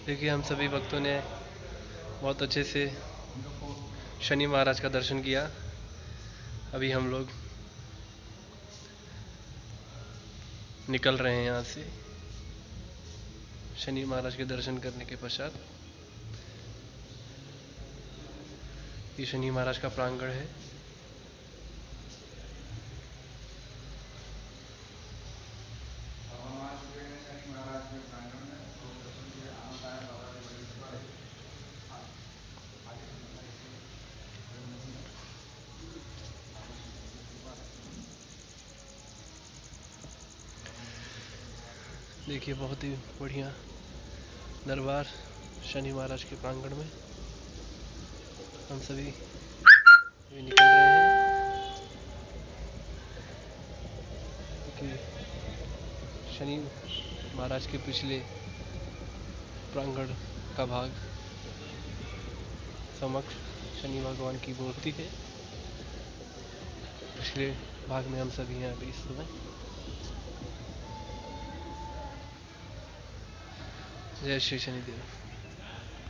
देखिए, हम सभी भक्तों ने बहुत अच्छे से शनि महाराज का दर्शन किया। अभी हम लोग निकल रहे हैं यहाँ से शनि महाराज के दर्शन करने के पश्चात। ये शनि महाराज का प्रांगण है। देखिए, बहुत ही बढ़िया दरबार शनि महाराज के प्रांगण में हम सभी निकल रहे हैं कि शनि महाराज के पिछले प्रांगण का भाग समक्ष शनि भगवान की मूर्ति है। पिछले भाग में हम सभी हैं अभी इस समय। जय श्री शनिदेव।